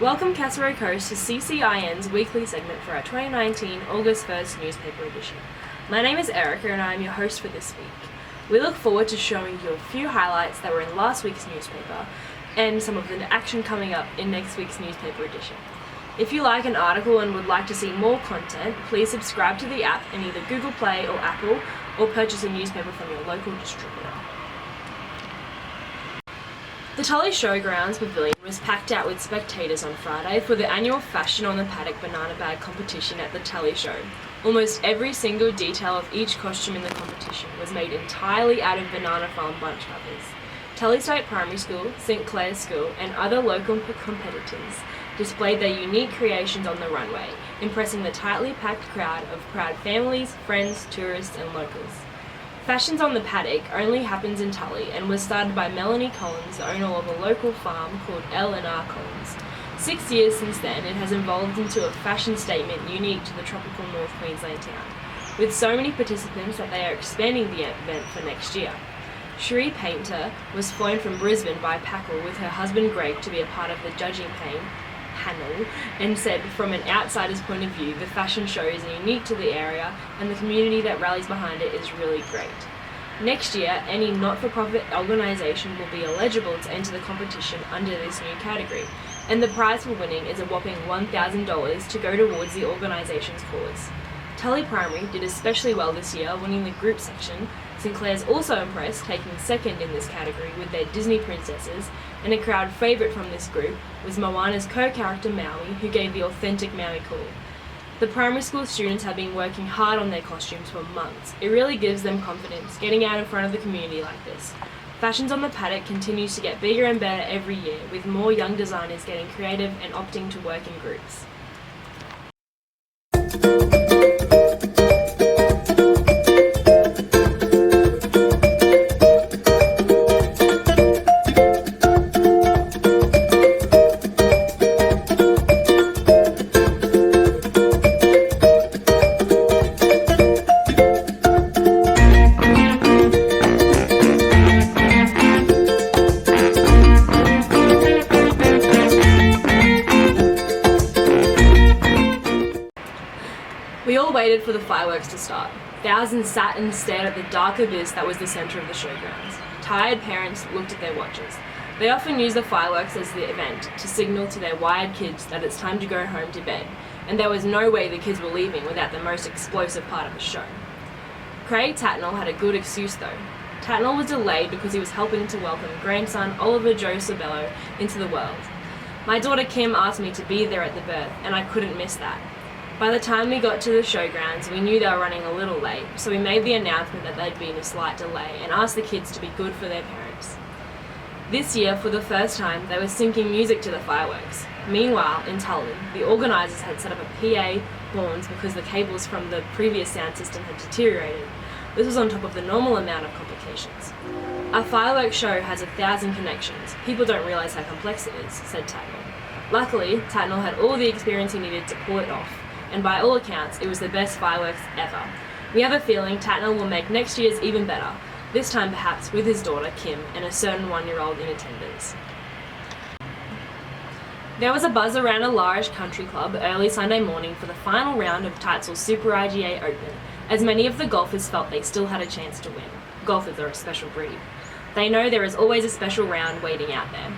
Welcome Casero Coast to CCIN's weekly segment for our 2019 August 1st newspaper edition. My name is Erica and I am your host for this week. We look forward to showing you a few highlights that were in last week's newspaper and some of the action coming up in next week's newspaper edition. If you like an article and would like to see more content, please subscribe to the app in either Google Play or Apple, or purchase a newspaper from your local distributor. The Tully Showgrounds Pavilion was packed out with spectators on Friday for the annual Fashion on the Paddock banana bag competition at the Tully Show. Almost every single detail of each costume in the competition was made entirely out of Banana Farm bunch covers. Tully State Primary School, St Clair's School and other local competitors displayed their unique creations on the runway, impressing the tightly packed crowd of proud families, friends, tourists and locals. Fashions on the Paddock only happens in Tully and was started by Melanie Collins, the owner of a local farm called L&R Collins. 6 years since then, it has evolved into a fashion statement unique to the tropical North Queensland town, with so many participants that they are expanding the event for next year. Cherie Painter was flown from Brisbane by Packle with her husband Greg to be a part of the judging panel and said, from an outsider's point of view, the fashion show is unique to the area and the community that rallies behind it is really great. Next year, any not-for-profit organisation will be eligible to enter the competition under this new category, and the prize for winning is a whopping $1,000 to go towards the organisation's cause. Tully Primary did especially well this year, winning the group section. St Clair's also impressed, taking second in this category with their Disney princesses, and a crowd favourite from this group was Moana's co-character Maui, who gave the authentic Maui call. The primary school students have been working hard on their costumes for months. It really gives them confidence, getting out in front of the community like this. Fashions on the Paddock continues to get bigger and better every year, with more young designers getting creative and opting to work in groups. We all waited for the fireworks to start. Thousands sat and stared at the dark abyss that was the centre of the showgrounds. Tired parents looked at their watches. They often use the fireworks as the event to signal to their wired kids that it's time to go home to bed, and there was no way the kids were leaving without the most explosive part of the show. Craig Tatnall had a good excuse though. Tatnall was delayed because he was helping to welcome grandson Oliver Joe Sabello into the world. My daughter Kim asked me to be there at the birth, and I couldn't miss that. By the time we got to the showgrounds, we knew they were running a little late, so we made the announcement that there'd been a slight delay and asked the kids to be good for their parents. This year, for the first time, they were syncing music to the fireworks. Meanwhile, in Tully, the organisers had set up a PA horns because the cables from the previous sound system had deteriorated. This was on top of the normal amount of complications. Our fireworks show has 1,000 connections. People don't realise how complex it is, said Tatnall. Luckily, Tatnall had all the experience he needed to pull it off, and by all accounts, it was the best fireworks ever. We have a feeling Tatnall will make next year's even better, this time perhaps with his daughter Kim and a certain 1-year-old in attendance. There was a buzz around Alarish Country Club early Sunday morning for the final round of Tytsal's Super IGA Open, as many of the golfers felt they still had a chance to win. Golfers are a special breed. They know there is always a special round waiting out there.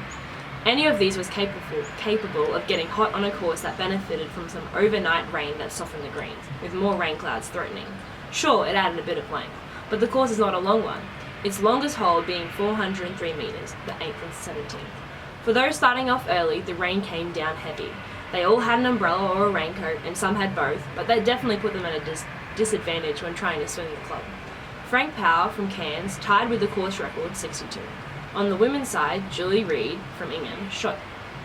Any of these was capable of getting hot on a course that benefited from some overnight rain that softened the greens, with more rain clouds threatening. Sure, it added a bit of length, but the course is not a long one, its longest hole being 403 metres, the 8th and 17th. For those starting off early, the rain came down heavy. They all had an umbrella or a raincoat, and some had both, but that definitely put them at a disadvantage when trying to swing the club. Frank Power from Cairns tied with the course record, 62. On the women's side, Julie Reid from Ingham shot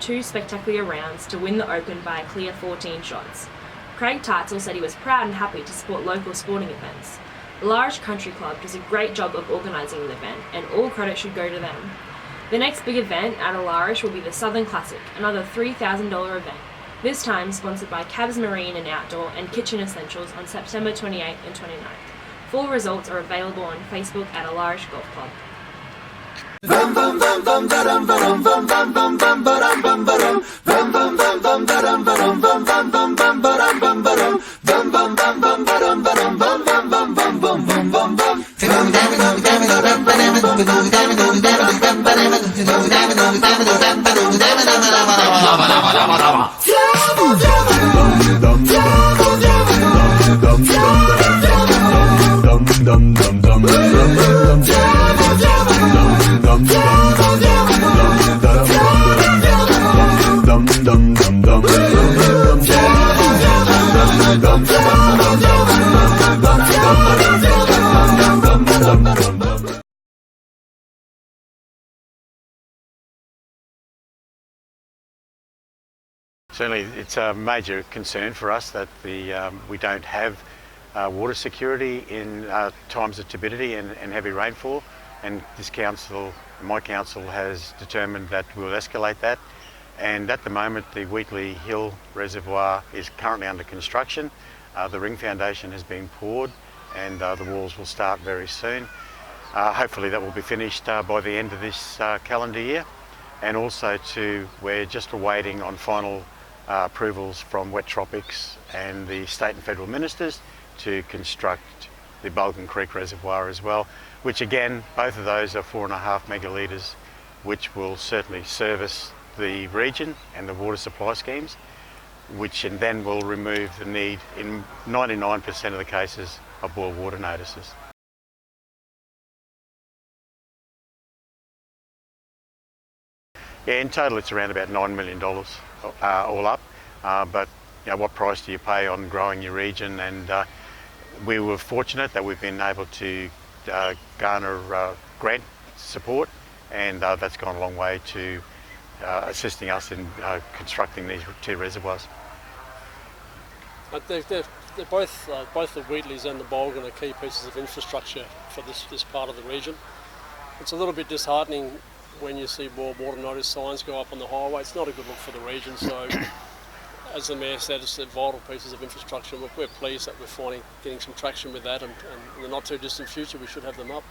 2 spectacular rounds to win the Open by a clear 14 shots. Craig Tytsall said he was proud and happy to support local sporting events. Alarish Country Club does a great job of organising the event, and all credit should go to them. The next big event at Alarish will be the Southern Classic, another $3,000 event, this time sponsored by Cabs Marine and Outdoor and Kitchen Essentials on September 28th and 29th. Full results are available on Facebook at Alarish Golf Club. Certainly it's a major concern for us that we don't have water security in times of turbidity and heavy rainfall, and this council, my council, has determined that we'll escalate that. And at the moment the Wheatley Hill Reservoir is currently under construction. The ring foundation has been poured and the walls will start very soon. Hopefully that will be finished by the end of this calendar year. And also we're just awaiting on final approvals from Wet Tropics and the state and federal ministers to construct the Bulgan Creek Reservoir as well, which again, both of those are 4.5 megalitres, which will certainly service the region and the water supply schemes, which and then will remove the need in 99% of the cases of boil water notices. Yeah, in total it's around about $9 million all up, but you know, what price do you pay on growing your region? And we were fortunate that we've been able to garner grant support, and that's gone a long way to assisting us in constructing these two reservoirs. They're both the Wheatleys and the Bulgan are key pieces of infrastructure for this part of the region. It's a little bit disheartening when you see more water notice signs go up on the highway. It's not a good look for the region, so as the Mayor said, it's vital pieces of infrastructure. We're pleased that we're getting some traction with that, and in the not too distant future we should have them up.